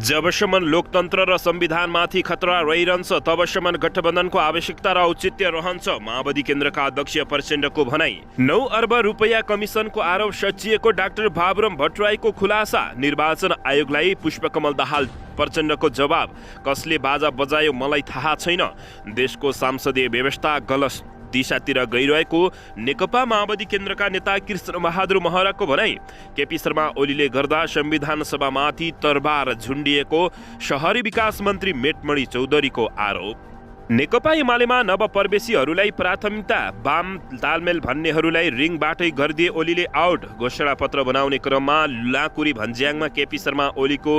जबसम्म लोकतन्त्र र संविधानमाथि खतरा रहिरहन्छ तबसम्म गठबन्धनको आवश्यकता र औचित्य रहन्छ, माओवादी केन्द्रका अध्यक्ष प्रचण्डको भनाई। 9 अर्ब रुपैयाँ कमिसनको आरोप सचिएको डाक्टर बाबुराम भट्टराईको खुलासा। निर्वाचन आयोगलाई पुष्पकमल दाहाल प्रचण्डको जवाब। कसले बाजा बजायो मलाई थाहा छैन। देशको संसदीय व्यवस्था गलत दिशातिर गइरहेको नेकपा माओवादी केन्द्रका नेता कृष्ण बहादुर महराको भनाई। केपी शर्मा ओलीले गर्दा संविधान सभामाथि तरबार झुन्डिएको शहरी विकास मन्त्री मेटमणि चौधरीको आरोप। नेकपा एमालेमा नवप्रवेशीहरूलाई प्राथमिकता, वाम तालमेल भन्नेहरूलाई रिङबाटै गरिदिए ओलीले आउट। घोषणापत्र बनाउने क्रममा लाकुरी भन्ज्याङमा केपी शर्मा ओलीको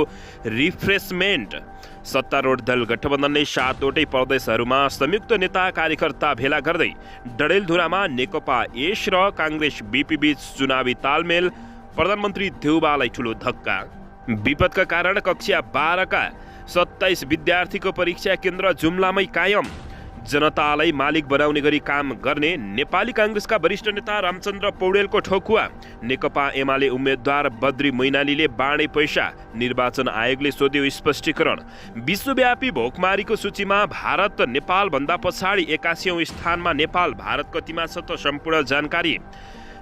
रिफ्रेसमेन्ट। सत्तारूढ दल गठबन्धनले 7वटै प्रदेशहरूमा संयुक्त नेता कार्यकर्ता भेला गर्दै डडेलधुरामा नेकपा एस र काङ्ग्रेस बीपी बीच चुनावी तालमेल। प्रधानमन्त्री देउबालाई ठुलो धक्का। विपदका कारण कक्षा 12का 27 विद्यार्थीको परीक्षा केन्द्र जुम्लामै कायम। जनतालाई मालिक बनाउने गरी काम गर्ने नेपाली काङ्ग्रेसका वरिष्ठ नेता रामचन्द्र पौडेलको ठोकुवा। नेकपा एमाले उम्मेद्वार बद्री मैनालीले बाँडे पैसा। निर्वाचन आयोगले सोध्यो स्पष्टीकरण। विश्वव्यापी भोकमारीको सूचीमा भारत नेपालभन्दा पछाडि 81औं स्थानमा नेपाल। भारत कतिमा छ त सम्पूर्ण जानकारी।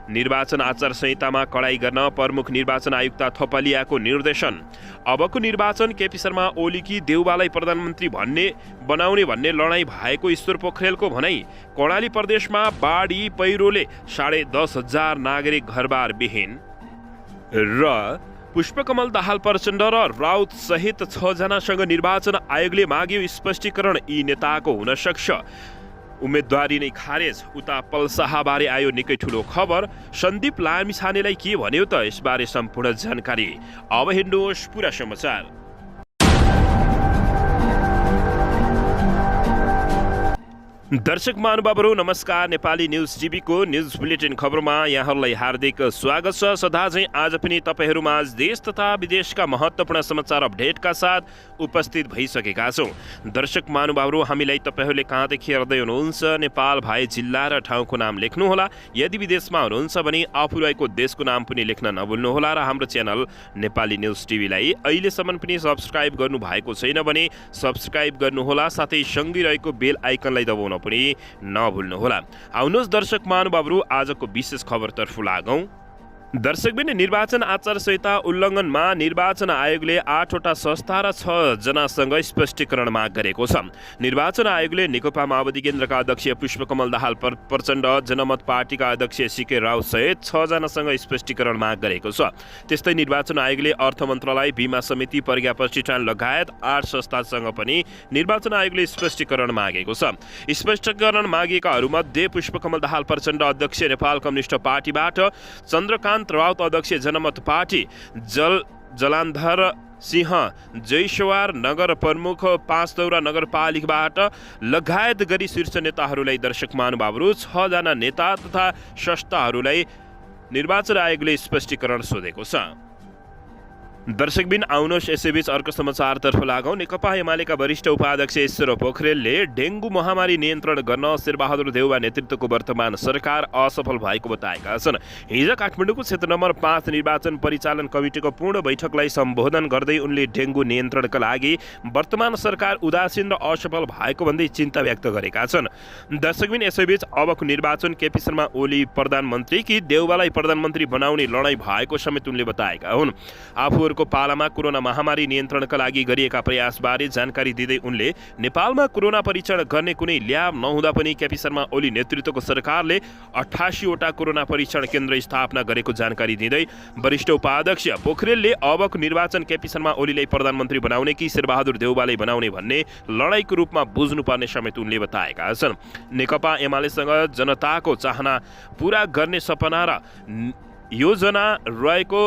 निर्वाचन आचार संहितामा कडाई गर्न प्रमुख निर्वाचन आयुक्त थपलियाको निर्देशन। अबको निर्वाचन केपी शर्मा ओलीकी देउबालाई प्रधानमन्त्री बनाउने भन्ने लडाईँ भएको ईश्वर पोखरेलको भनाई। कर्णाली प्रदेशमा बाढी पहिरोले 10,500 नागरिक घरबार विहीन। र पुष्पकमल दाहाल प्रचण्ड र राउत सहित 6 जनासँग निर्वाचन आयोगले माग्यो स्पष्टीकरण। यी नेताको हुन सक्छ उम्मेदवारी नै खारेज। उता पल्साहाबारे आयो निकै ठुलो खबर। सन्दीप लामिछानेलाई के भन्यो त, यसबारे सम्पूर्ण जानकारी। अब हेर्नुहोस् पुरा समाचार। दर्शक महानुभावहरू नमस्कार। नेपाली न्युज टिभीको न्युज बुलेटिन खबरमा यहाँहरूलाई हार्दिक स्वागत छ। सदा चाहिँ आज पनि तपाईँहरूमाझ देश तथा विदेशका महत्त्वपूर्ण समाचार अपडेटका साथ उपस्थित भइसकेका छौँ। दर्शक महानुभावहरू, हामीलाई तपाईँहरूले कहाँदेखि हेर्दै हुनुहुन्छ नेपाल भए जिल्ला र ठाउँको नाम लेख्नुहोला। यदि विदेशमा हुनुहुन्छ भने आफू रहेको देशको नाम पनि लेख्न नभुल्नुहोला। र हाम्रो च्यानल नेपाली न्युज टिभीलाई अहिलेसम्म पनि सब्सक्राइब गर्नु भएको छैन भने सब्सक्राइब गर्नुहोला, साथै सँगै रहेको बेल आइकनलाई दबाउन पनि नभुल्नुहोला। आउनुहोस् दर्शक महानुभावहरू, आजको विशेष खबरतर्फ लागौँ। दर्शकबिन, निर्वाचन आचार संहिता उल्लङ्घनमा निर्वाचन आयोगले 8वटा संस्था र 6 जनासँग स्पष्टीकरण माग गरेको छ। निर्वाचन आयोगले नेकपा माओवादी केन्द्रका अध्यक्ष पुष्पकमल दाहाल प्रचण्ड, जनमत पार्टीका अध्यक्ष सीके राउत सहित 6 जनासँग स्पष्टीकरण माग गरेको छ। त्यस्तै निर्वाचन आयोगले अर्थ मन्त्रालय, बीमा समिति, प्रज्ञा प्रतिष्ठान लगायत 8 संस्थासँग पनि निर्वाचन आयोगले स्पष्टीकरण मागेको छ। स्पष्टीकरण मागेकाहरूमध्ये पुष्पकमल दाहाल प्रचण्ड अध्यक्ष नेपाल कम्युनिस्ट पार्टीबाट, चन्द्रकान्त राउत अध्यक्ष जनमत पार्टी, जलान्धर सिंह जयसवार नगर प्रमुख पाँचदौरा नगरपालिकाबाट लगायत गरी शीर्ष नेताहरूलाई दर्शक महानुभावहरू 6 जना नेता तथा संस्थाहरूलाई निर्वाचन आयोगले स्पष्टीकरण सोधेको छ। दर्शकबिन, आउनुहोस् यसैबीच अर्को समाचारतर्फ लागौँ। नेकपा एमालेका वरिष्ठ उपाध्यक्ष ईश्वर पोखरेलले डेङ्गु महामारी नियन्त्रण गर्न शेरबहादुर देउवा नेतृत्वको वर्तमान सरकार असफल भएको बताएका छन्। हिजो काठमाडौँको क्षेत्र नम्बर 5 निर्वाचन परिचालन कमिटीको पूर्ण बैठकलाई सम्बोधन गर्दै उनले डेङ्गु नियन्त्रणका लागि वर्तमान सरकार उदासीन र असफल भएको भन्दै चिन्ता व्यक्त गरेका छन्। दर्शकबिन, यसैबीच अबको निर्वाचन केपी शर्मा ओली प्रधानमन्त्री कि देउवालाई प्रधानमन्त्री बनाउने लडाईँ भएको समेत उनले बताएका हुन्। आफूहरूको पालामा कोरोना महामारी नियन्त्रणका लागि गरिएका प्रयासबारे जानकारी दिँदै उनले नेपालमा कोरोना परीक्षण गर्ने कुनै ल्याब नहुँदा पनि केपी शर्मा ओली नेतृत्वको सरकारले 88वटा कोरोना परीक्षण केन्द्र स्थापना गरेको जानकारी दिँदै वरिष्ठ उपाध्यक्ष पोखरेलले अबको निर्वाचन केपी शर्मा ओलीलाई प्रधानमन्त्री बनाउने कि शेरबहादुर देउवालाई बनाउने भन्ने लडाईँको रूपमा बुझ्नुपर्ने समेत उनले बताएका छन्। नेकपा एमालेसँग जनताको चाहना पूरा गर्ने सपना र योजना रहेको,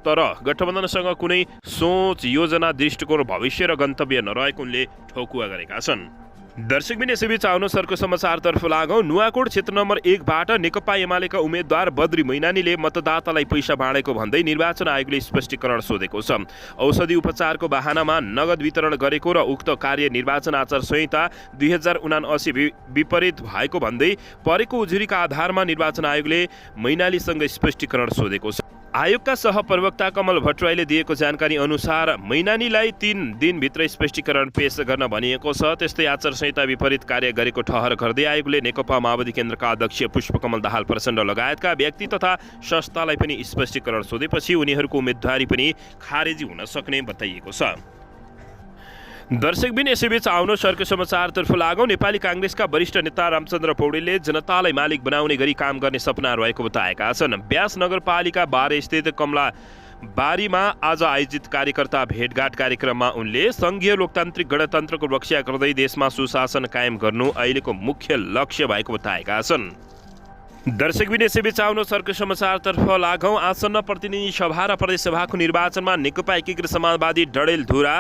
तर गठबन्धनसँग कुनै सोच, योजना, दृष्टिकोण, भविष्य र गन्तव्य नरहेको उनले ठोकुवा गरेका छन्। दर्शकबिन, यसैबीच आउनुहोस् अर्को समाचारतर्फ लागौँ। नुवाकोट क्षेत्र नम्बर 1बाट नेकपा एमालेका उम्मेद्वार बद्री मैनालीले मतदातालाई पैसा बाँडेको भन्दै निर्वाचन आयोगले स्पष्टीकरण सोधेको छ। औषधि उपचारको बहानामा नगद वितरण गरेको र उक्त कार्य निर्वाचन आचार संहिता 2079 विपरीत भएको भन्दै परेको उजुरीका आधारमा निर्वाचन आयोगले मैनालीसँग स्पष्टीकरण सोधेको छ। आयोगका सहप्रवक्ता कमल भट्टराईले दिएको जानकारी अनुसार मैनानीलाई 3 दिनभित्र स्पष्टीकरण पेश गर्न भनिएको छ। त्यस्तै आचार संहिता विपरीत कार्य गरेको ठहर गर्दै आयोगले नेकपा माओवादी केन्द्रका अध्यक्ष पुष्पकमल दाहाल प्रचण्ड लगायतका व्यक्ति तथा संस्थालाई पनि स्पष्टीकरण सोधेपछि उनीहरूको उम्मेदवारी पनि खारेजी हुन सक्ने बताइएको छ। दर्शकबिन यसैबीच आउनु सरको समाचारतर्फ लागौँ। नेपाली काङ्ग्रेसका वरिष्ठ नेता रामचन्द्र पौडेलले जनतालाई मालिक बनाउने गरी काम गर्ने सपना रहेको बताएका छन्। ब्यास नगरपालिका बारेस्थित कमला बारीमा आज आयोजित कार्यकर्ता भेटघाट कार्यक्रममा उनले सङ्घीय लोकतान्त्रिक गणतन्त्रको रक्षा गर्दै देशमा सुशासन कायम गर्नु अहिलेको मुख्य लक्ष्य भएको बताएका छन्। दर्शकबिन यसैबीच आउनु सरको समाचारतर्फ लागौँ। आसन्न प्रतिनिधि सभा र प्रदेशसभाको निर्वाचनमा नेकपा एकीकृत समाजवादी डडेलधुरा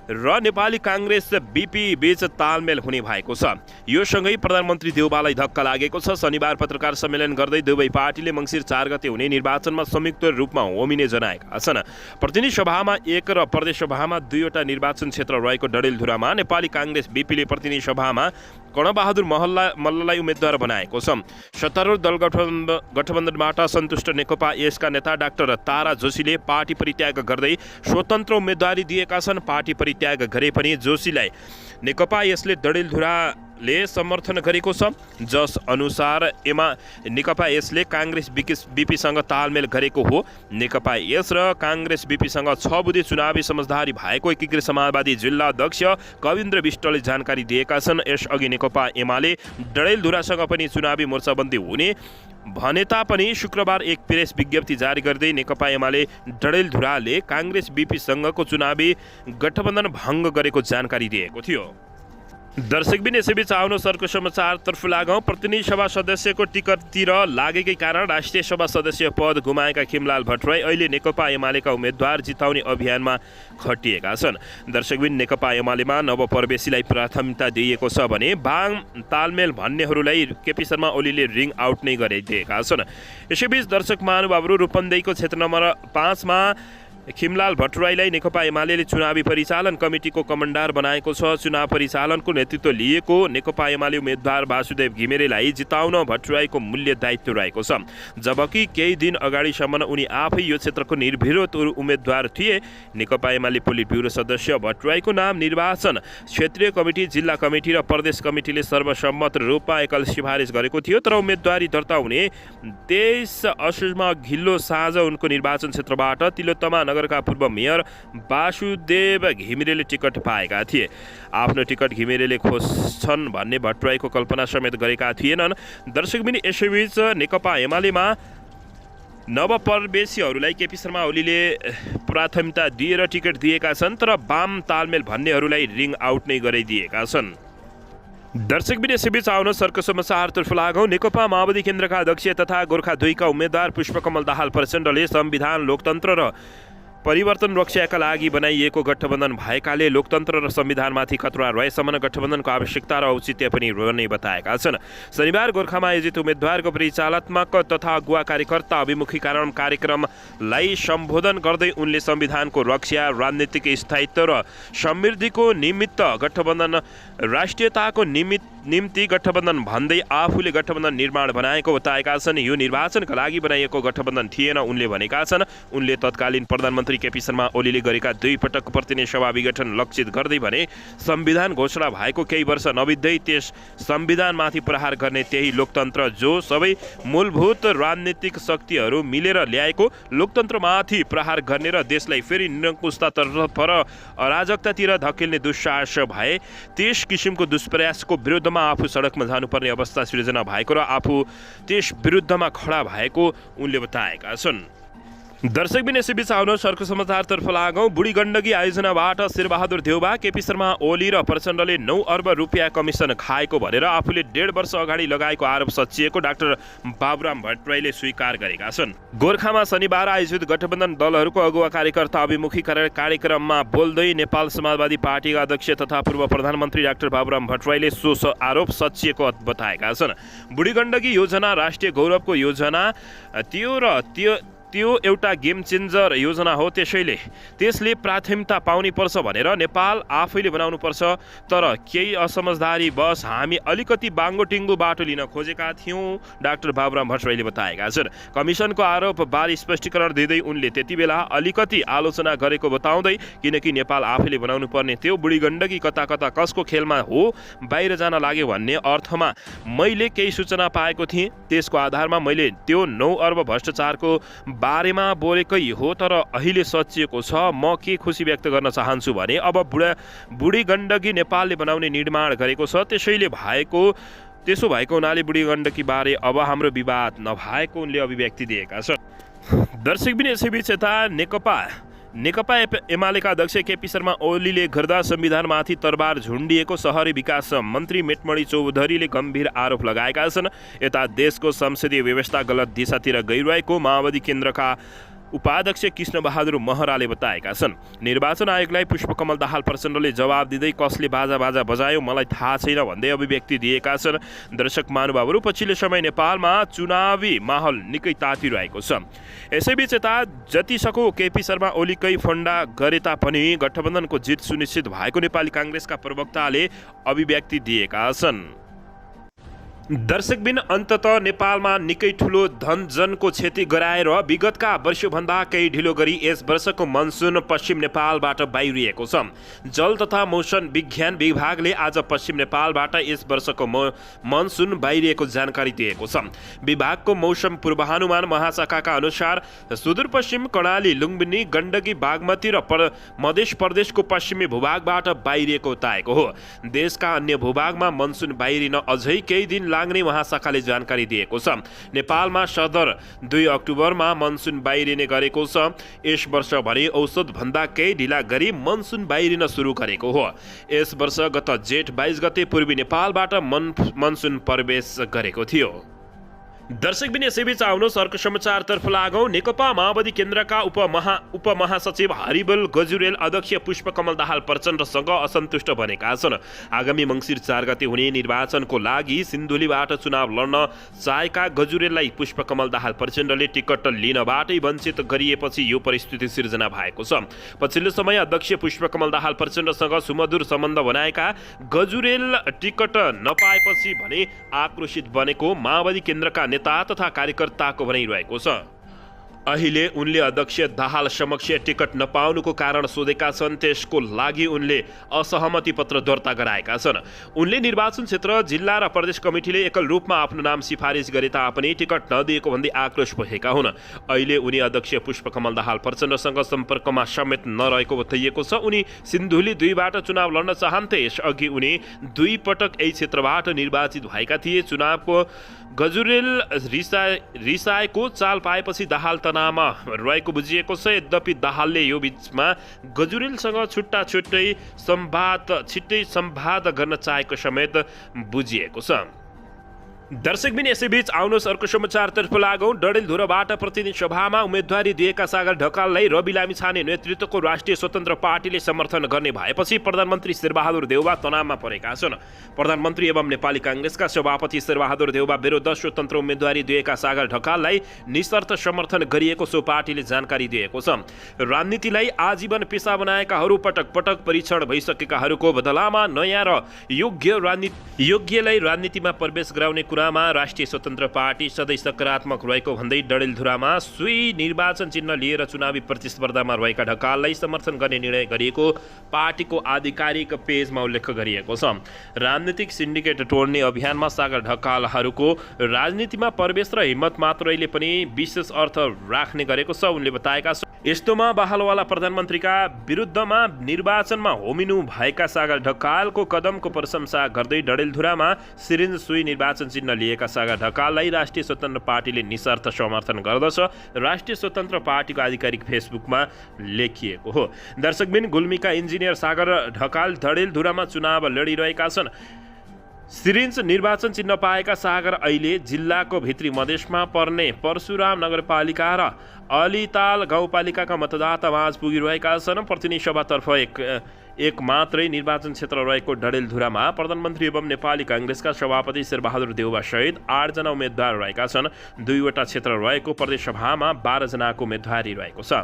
र नेपाली काङ्ग्रेस बीपी बीच तालमेल हुने भएको छ। यो सँगै प्रधानमन्त्री देउबालाई धक्का लागेको छ। शनिबार पत्रकार सम्मेलन गर्दै दुवै पार्टीले मङ्सिर 4 गते हुने निर्वाचनमा संयुक्त रूपमा होमिने जनाएका छन्। प्रतिनिधि सभामा 1 र प्रदेश सभामा 2 वटा निर्वाचन क्षेत्र रहेको डडेलधुरामा नेपाली काङ्ग्रेस बीपीले प्रतिनिधि सभामा कर्णबहादुर मल्ललाई उम्मेद्वार बनाएको छ। सत्तारूढ दल गठबन्धनबाट सन्तुष्ट नेकपा यसका नेता डाक्टर तारा जोशीले पार्टी परित्याग गर्दै स्वतन्त्र उम्मेदवारी दिएका छन्। पार्टी परित्याग गरे पनि जोशीलाई नेकपा यसले डडेलधुराले समर्थन गरेको छ। जस अनुसार नेकपा यसले काङ्ग्रेस बीपीसँग तालमेल गरेको हो। नेकपा यस र काङ्ग्रेस बीपीसँग 6 बुँदे चुनावी समझदारी भएको एकीकृत समाजवादी जिल्ला अध्यक्ष कविन्द्र विष्टले जानकारी दिएका छन्। यसअघि नेकपा एमाले डडेलधुरासँग पनि चुनावी मोर्चाबन्दी हुने भने तापनि शुक्रबार एक प्रेस विज्ञप्ति जारी गर्दै नेकपा एमाले डडेलधुराले काङ्ग्रेस बीपीसँगको चुनावी गठबन्धन भङ्ग गरेको जानकारी दिएको थियो। दर्शकबिन यसैबीच आउनु सरको समाचारतर्फ लागौँ। प्रतिनिधि सभा सदस्यको टिकटतिर लागेकै कारण राष्ट्रिय सभा सदस्य पद गुमाएका खिमलाल भट्टराई अहिले नेकपा एमालेका उम्मेद्वार जिताउने अभियानमा खटिएका छन्। दर्शकबिन नेकपा एमालेमा नवप्रवेशीलाई प्राथमिकता दिइएको छ भने वाम तालमेल भन्नेहरूलाई केपी शर्मा ओलीले रिङ आउट नै गरिदिएका छन्। यसैबीच दर्शक महानुभावहरू रूपन्देहीको क्षेत्र नम्बर 5 मा खिमलाल भट्टराईलाई नेकपा एमाले चुनावी परिचालन कमिटीको कमान्डर बनाएको छ। चुनाव परिचालनको नेतृत्व लिएको नेकपा एमाले उम्मेद्वार वासुदेव घिमिरेलाई जिताउन भट्टराईको मूल्य दायित्व रहेको छ। जबकि केही दिन अगाडिसम्म उनी आफै यो क्षेत्रको निर्विरोध उम्मेद्वार थिए। नेकपा एमाले पोलिट ब्युरो सदस्य भट्टराईको नाम निर्वाचन क्षेत्रीय कमिटी, जिल्ला कमिटी र प्रदेश कमिटीले सर्वसम्मत रूपमा एकल सिफारिस गरेको थियो। तर उम्मेदवारी दर्ता हुने 23 असोजमा घिल्लो साँझ उनको निर्वाचन क्षेत्रबाट तिलोत्तमा नगरका पूर्व मेयर वासुदेव घिमिरेले टिकट पाएका थिए। आफ्नो टिकट घिमिरेले खोज्छन् भन्ने भट्टराईको कल्पना समेत गरेका थिएनन्। दर्शकबिन यसैबीच नेकपा एमालेमा नवप्रवेशीहरूलाई केपी शर्मा ओलीले प्राथमिकता दिएर टिकट दिएका छन्। तर वाम तालमेल भन्नेहरूलाई रिङ आउट नै गराइदिएका छन्। दर्शकबिन यसैबीच आउन सरको समाचारतर्फ लागौँ। नेकपा माओवादी केन्द्रका अध्यक्ष तथा गोर्खा 2 का उम्मेद्वार पुष्पकमल दाहाल प्रचण्डले संविधान, लोकतन्त्र र परिवर्तन रक्षाका लागि बनाइएको गठबन्धन भएकाले लोकतन्त्र र संविधानमाथि खतरा रहेसम्म गठबन्धनको आवश्यकता र औचित्य पनि रहने बताएका छन्। शनिबार गोर्खामा आयोजित उम्मेद्वारको परिचालनात्मक तथा अगुवा कार्यकर्ता अभिमुखीकरण कार्यक्रमलाई सम्बोधन गर्दै उनले संविधानको रक्षा, राजनीतिक स्थायित्व र समृद्धिको निमित्त गठबन्धन, राष्ट्रियताको निम्ति गठबन्धन भन्दै आफूले गठबन्धन निर्माण बनाएको बताएका छन्। यो निर्वाचनका लागि बनाइएको गठबन्धन थिएन उनले भनेका छन्। उनले तत्कालीन प्रधानमन्त्री केपी शर्मा ओलीले गरेका 2 पटक प्रतिनिधि सभा विघटन लक्षित गर्दै भने संविधान घोषणा भएको केही वर्ष नबित्दै त्यस संविधानमाथि प्रहार गर्ने त्यही लोकतन्त्र जो सबै मूलभूत राजनीतिक शक्तिहरू मिलेर ल्याएको लोकतन्त्रमाथि प्रहार गर्ने र देशलाई फेरि निरङ्कुशतातर्फ र अराजकतातिर धकेल्ने दुस्साहस भए त्यस किसिमको दुष्प्रयासको विरुद्धमा आफू सडकमा जानुपर्ने अवस्था सृजना भएको र आफू त्यस विरुद्धमा खडा भएको उनले बताएका छन्। दर्शकबिन यसैबीच आउन सरको समाचारतर्फ लागौँ। बुढी गण्डकी आयोजनाबाट शेरबहादुर देउबा, केपी शर्मा ओली र प्रचण्डले 9 अर्ब रुपियाँ कमिसन खाएको भनेर आफूले 1.5 वर्ष अगाडि लगाएको आरोप सच्याएको डाक्टर बाबुराम भट्टराईले स्वीकार गरेका छन्। गोर्खामा शनिबार आयोजित गठबन्धन दलहरूको अगुवा कार्यकर्ता अभिमुखीकरण कार्यक्रममा बोल्दै नेपाल समाजवादी पार्टीका अध्यक्ष तथा पूर्व प्रधानमन्त्री डाक्टर बाबुराम भट्टराईले सो आरोप सच्याएको बताएका छन्। बुढी गण्डकी योजना राष्ट्रिय गौरवको योजना त्यो एउटा गेम चेन्जर योजना हो, त्यसले प्राथमिकता पाउनै पर्छ भनेर नेपाल आफैले बनाउनु पर्छ। तर केही असमझदारी बस हामी अलिकति बाङ्गोटिङ्गो बाटो लिन खोजेका थियौँ, डाक्टर बाबुराम भट्टराईले बताएका छन्। कमिसनको आरोप बारे स्पष्टीकरण दिँदै उनले त्यति बेला अलिकति आलोचना गरेको बताउँदै, किनकि नेपाल आफैले बनाउनु पर्ने त्यो बुढी गण्डकी कता कता कसको खेलमा हो बाहिर जान लाग्यो भन्ने अर्थमा मैले केही सूचना पाएको थिएँ। त्यसको आधारमा मैले त्यो 9 अर्ब भ्रष्टाचारको बारेमा बोलेकै हो। तर अहिले सचिएको छ। म के खुसी व्यक्त गर्न चाहन्छु भने अब बुढी गण्डकी नेपालले बनाउने निर्माण गरेको छ। त्यसो भएको हुनाले बुढी गण्डकी बारे अब हाम्रो विवाद नभएको उनले अभिव्यक्ति दिएका छन्। दर्शकबिन यसैबीच यता नेकपा एमालेका अध्यक्ष केपी शर्मा ओलीले गर्दा संविधानमाथि तरबार झुन्डिएको शहरी विकास मन्त्री मेटमणि चौधरीले गम्भीर आरोप लगाएका छन्। यता देशको संसदीय व्यवस्था गलत दिशातिर गइरहेको माओवादी केन्द्रका उपाध्यक्ष कृष्णबहादुर महराले बताएका छन्। निर्वाचन आयोगलाई पुष्पकमल दाहाल प्रचण्डले जवाब दिँदै कसले बाजा बजायो मलाई थाहा छैन भन्दै अभिव्यक्ति दिएका छन्। दर्शक महानुभावहरू, पछिल्लो समय नेपालमा चुनावी माहौल निकै तातिरहेको छ। यसैबीच यता जतिसक्दो केपी शर्मा ओलीकै फन्डा गरे तापनि गठबन्धनको जित सुनिश्चित भएको नेपाली काङ्ग्रेसका प्रवक्ताले अभिव्यक्ति दिएका छन्। दर्शकबिन अन्ततः नेपालमा निकै ठुलो धनजनको क्षति गराएर विगतका वर्षभन्दा केही ढिलो गरी यस वर्षको मनसुन पश्चिम नेपालबाट बाहिरिएको छ। जल तथा मौसम विज्ञान विभागले आज पश्चिम नेपालबाट यस वर्षको मनसुन बाहिरिएको जानकारी दिएको छ। विभागको मौसम पूर्वानुमान महाशाखाका अनुसार सुदूरपश्चिम कर्णाली, लुम्बिनी, गण्डकी, बागमती र मध्य प्रदेशको पश्चिमी भूभागबाट बाहिरिएको बताएको हो। देशका अन्य भूभागमा मनसुन बाहिरिन अझै केही दिन लाग्ने महाशाखाले जानकारी दिएको छ। नेपालमा सदर 2 अक्टोबरमा मनसुन बाहिरिने गरेको छ। यस वर्ष भने औसत भन्दा केही ढिला गरी मनसुन बाहिरिन सुरु गरेको हो। यस वर्ष गत जेठ 22 गते पूर्वी नेपालबाट मनसुन प्रवेश गरेको थियो। दर्शकबिन यसैबीच आउनुहोस् अर्को समाचारतर्फ लागौँ। नेकपा माओवादी केन्द्रका उपमहासचिव हरिबल गजुरेल अध्यक्ष पुष्पकमल दाहाल प्रचण्डसँग असन्तुष्ट बनेका छन्। आगामी मङ्सिर 4 गते हुने निर्वाचनको लागि सिन्धुलीबाट चुनाव लड्न चाहेका गजुरेललाई पुष्पकमल दाहाल प्रचण्डले टिकट लिनबाटै वञ्चित गरिएपछि यो परिस्थिति सिर्जना भएको छ। पछिल्लो समय अध्यक्ष पुष्पकमल दाहाल प्रचण्डसँग सुमधुर सम्बन्ध बनाएका गजुरेल टिकट नपाएपछि भने आक्रोशित बनेको माओवादी केन्द्रका नेता तथा कार्यकर्ताको भनाइरहेको छ। अहिले उनले अध्यक्ष दाहाल समक्ष टिकट नपाउनुको कारण सोधेका छन्। त्यसको लागि उनले असहमति पत्र दर्ता गराएका छन्। उनले निर्वाचन क्षेत्र, जिल्ला र प्रदेश कमिटीले एकल रूपमा आफ्नो नाम सिफारिस गरे तापनि टिकट नदिएको भन्दै आक्रोश भएका हुन्। अहिले उनी अध्यक्ष पुष्पकमल दाहाल प्रचण्डसँग सम्पर्कमा समेत नरहेको बताइएको छ। उनी सिन्धुली 2बाट चुनाव लड्न चाहन्थे। यसअघि उनी 2 पटक यही क्षेत्रबाट निर्वाचित भएका थिए। चुनावको गजुरेल रिसाएको चाल पाएपछि दाहाल तनावमा रहेको बुझिएको छ। यद्यपि दाहालले यो बीचमा गजुरेलसँग छिट्टै संवाद गर्न चाहेको समेत बुझिएको छ। दर्शकबिन यसैबीच आउनुहोस् अर्को समाचारतर्फ लागौँ। डडेलधुराबाट प्रतिनिधि सभामा उम्मेदवारी दिएका सागर ढकाललाई रवि लामिछाने नेतृत्वको राष्ट्रिय स्वतन्त्र पार्टीले समर्थन गर्ने भएपछि प्रधानमन्त्री शेरबहादुर देउवा तनावमा परेका छन्। प्रधानमन्त्री एवं नेपाली काङ्ग्रेसका सभापति शेरबहादुर देउवा विरुद्ध स्वतन्त्र उम्मेदवारी दिएका सागर ढकाललाई निशर्त समर्थन गरिएको सो पार्टीले जानकारी दिएको छ। राजनीतिलाई आजीवन पेसा बनाएकाहरू, पटक पटक परीक्षण भइसकेकाहरूको बदलामा नयाँ र योग्यलाई राजनीतिमा प्रवेश गराउने कुरामा राष्ट्रिय स्वतन्त्र पार्टी सधैँ सकारात्मक रहेको भन्दै डडेलधुरामा सुई निर्वाचन चिन्ह लिएर चुनावी प्रतिस्पर्धामा रहेका ढकाललाई समर्थन गर्ने निर्णय गरिएको पार्टीको आधिकारिक पेजमा उल्लेख गरिएको छ। राजनीतिक सिन्डिकेट तोड्ने अभियानमा सागर ढकालहरूको राजनीतिमा प्रवेश र हिम्मत मात्रैले पनि विशेष अर्थ राख्ने गरेको छ उनले बताएका छन्। यस्तोमा बहालवाला प्रधानमन्त्रीका विरुद्धमा निर्वाचनमा होमिनु भएका सागर ढकालको कदमको प्रशंसा गर्दै डडेलधुरामा सिरिन्ज सुई निर्वाचन चिन्ह लिएका सागर ढकाललाई राष्ट्रिय स्वतन्त्र पार्टीले निशर्त समर्थन गर्दछ। राष्ट्रिय स्वतन्त्र पार्टीको आधिकारिक फेसबुकमा लेखिएको हो। दर्शकबिन गुल्मीका इन्जिनियर सागर ढकाल डडेलधुरामा चुनाव लडिरहेका छन्। सिरिन्ज निर्वाचन चिन्ह पाएका सागर अहिले जिल्लाको भित्री मधेसमा पर्ने परशुराम नगरपालिका र अलिताल गाउँपालिकाका मतदातामाझ पुगिरहेका छन्। प्रतिनिधि सभातर्फ एक मात्रै निर्वाचन क्षेत्र रहेको डडेलधुरामा प्रधानमन्त्री एवं नेपाली काङ्ग्रेसका सभापति शेरबहादुर देउवा सहित 8 जना उम्मेद्वार रहेका छन्। 2वटा क्षेत्र रहेको प्रदेशसभामा 12 जनाको उम्मेदवारी रहेको छ।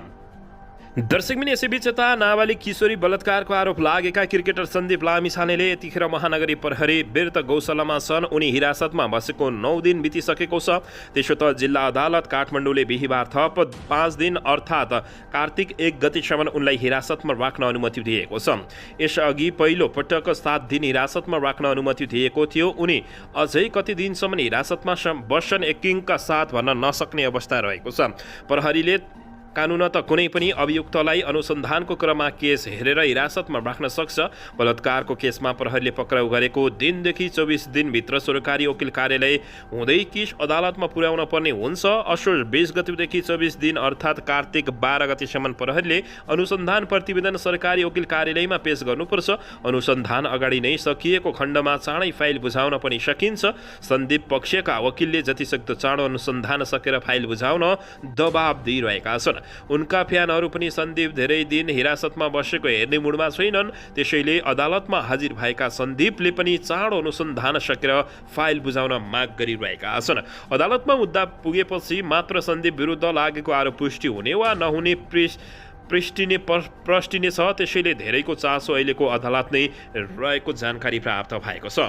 दर्शकबिन यसैबीच यता नाबालिग किशोरी बलात्कारको आरोप लागेका क्रिकेटर सन्दीप लामिछानेले यतिखेर महानगरी प्रहरी वीरत गौशालामा छन्। उनी हिरासतमा बसेको 9 दिन बितिसकेको छ। त्यसो त जिल्ला अदालत काठमाडौँले बिहिबार थप 5 दिन अर्थात् कार्तिक 1 गतेसम्म उनलाई हिरासतमा राख्न अनुमति दिएको छ। यसअघि पहिलो पटक 7 दिन हिरासतमा राख्न अनुमति दिएको थियो। उनी अझै कति दिनसम्म हिरासतमा बस्छन् एकिङका साथ भन्न नसक्ने अवस्था रहेको छ। प्रहरीले कानुन त कुनै पनि अभियुक्तलाई अनुसन्धानको क्रममा केस हेरेर हिरासतमा राख्न सक्छ। बलात्कारको केसमा प्रहरीले पक्राउ गरेको दिनदेखि 24 दिनभित्र सरकारी वकिल कार्यालय हुँदै केस अदालतमा पुर्याउन पर्ने हुन्छ। असोज 20 गतेदेखि 24 दिन अर्थात् कार्तिक 12 गतेसम्म प्रहरीले अनुसन्धान प्रतिवेदन सरकारी वकिल कार्यालयमा पेश गर्नुपर्छ। अनुसन्धान अगाडि नै सकिएको खण्डमा चाँडै फाइल बुझाउन पनि सकिन्छ। सन्दीप पक्षका वकिलले जतिसक्दो चाँडो अनुसन्धान सकेर फाइल बुझाउन दबाब दिइरहेका छन्। उनका फ्यानहरू पनि सन्दीप धेरै दिन हिरासतमा बसेको हेर्ने मुडमा छैनन्। त्यसैले अदालतमा हाजिर भएका सन्दीपले पनि चाँडो अनुसन्धान सकेर फाइल बुझाउन माग गरिरहेका छन्। अदालतमा मुद्दा पुगेपछि मात्र सन्दीप विरुद्ध लागेको आरोप पुष्टि हुने वा नहुने प्रश्टिने छ। त्यसैले धेरैको चासो अहिलेको अदालत नै रहेको जानकारी प्राप्त भएको छ।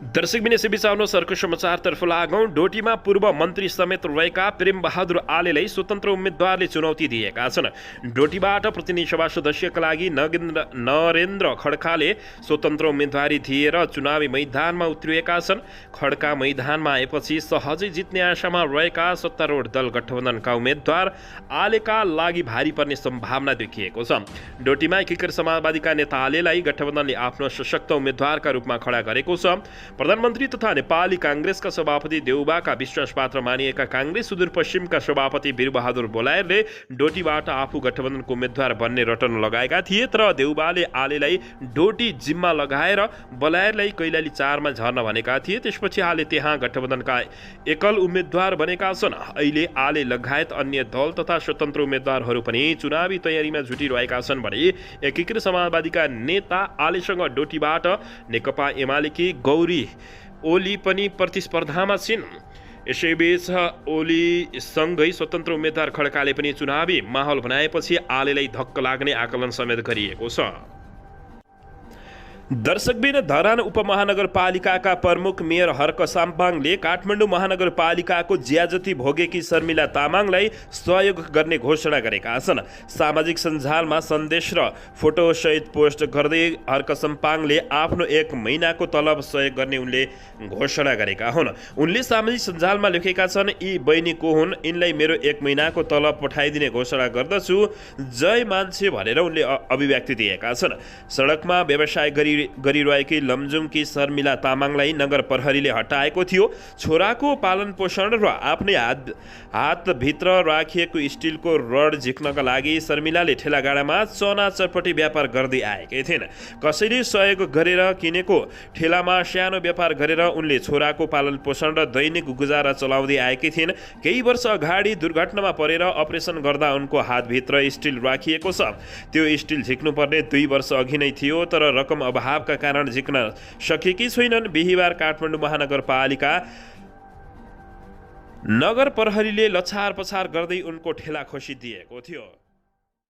दर्शकबिन यसैबीच आउनु सरको समाचारतर्फ लागौँ। डोटीमा पूर्व मन्त्री समेत रहेका प्रेमबहादुर आलेलाई स्वतन्त्र उम्मेद्वारले चुनौती दिएका छन्। डोटीबाट प्रतिनिधि सभा सदस्यका लागि नरेन्द्र खड्काले स्वतन्त्र उम्मेदवारी दिएर चुनावी मैदानमा उत्रिएका छन्। खड्का मैदानमा आएपछि सहजै जित्ने आशामा रहेका सत्तारूढ दल गठबन्धनका उम्मेद्वार आलेका लागि भारी पर्ने सम्भावना देखिएको छ। डोटीमा एकीकृत समाजवादीका नेता आलेलाई गठबन्धनले आफ्नो सशक्त उम्मेद्वारका रूपमा खडा गरेको छ। प्रधानमन्त्री तथा नेपाली काङ्ग्रेसका सभापति देउबाका विश्वासपात्र मानिएका काङ्ग्रेस सुदूरपश्चिमका सभापति वीरबहादुर बोलायरले डोटीबाट आफू गठबन्धनको उम्मेद्वार बन्ने रटन लगाएका थिए। तर देउबाले आलेलाई डोटी जिम्मा लगाएर बोलायरलाई कैलाली 4 मा झर्न भनेका थिए। त्यसपछि आले त्यहाँ गठबन्धनका एकल उम्मेद्वार बनेका छन्। अहिले आले लगायत अन्य दल तथा स्वतन्त्र उम्मेद्वारहरू पनि चुनावी तयारीमा जुटिरहेका छन् भने एकीकृत समाजवादीका नेता आलेसँग डोटीबाट नेकपा एमालेकी गौरी ओली पनि प्रतिस्पर्धामा छिन्। यसैबीच ओलीसँगै स्वतन्त्र उम्मेद्वार खड्काले पनि चुनावी माहौल बनाएपछि आलेलाई धक्क लाग्ने आकलन समेत गरिएको छ। दर्शकबिन धरान उपमहानगरपालिकाका प्रमुख मेयर हर्क साम्पाङले काठमाडौँ महानगरपालिकाको ज्याजती भोगेकी शर्मिला तामाङलाई सहयोग गर्ने घोषणा गरेका छन्। सामाजिक सञ्जालमा सन्देश र फोटोसहित पोस्ट गर्दै हर्क साम्पाङले आफ्नो 1 महिनाको तलब सहयोग गर्ने उनले घोषणा गरेका हुन्। उनले सामाजिक सञ्जालमा लेखेका छन्, यी बहिनी को हुन्, यिनलाई मेरो 1 महिनाको तलब पठाइदिने घोषणा गर्दछु, जय मान्छे भनेर उनले अभिव्यक्ति दिएका छन्। सडकमा व्यवसाय गरिरहेकी लमजुङकी शर्मिला तामाङलाई नगर प्रहरीले हटाएको थियो। छोराको पालन पोषण र आफ्नै हातभित्र राखिएको स्टिलको रड झिक्नका लागि शर्मिलाले ठेलागाडामा चना चटपटी व्यापार गर्दै आएकै थिइन्। कसैले सहयोग गरेर किनेको ठेलामा सानो व्यापार गरेर उनले छोराको पालन पोषण र दैनिक गुजारा चलाउँदै आएकी थिइन्। केही वर्ष अगाडि दुर्घटनामा परेर अपरेसन गर्दा उनको हातभित्र स्टिल राखिएको छ। त्यो स्टिल झिक्नुपर्ने 2 वर्ष अघि नै थियो, तर रकम अभावका कारण झिक्न सकेकी छैनन्। बिहिबार काठमाडौँ महानगरपालिका नगर प्रहरीले लछार पछार गर्दै उनको ठेला खोसिदिएको थियो।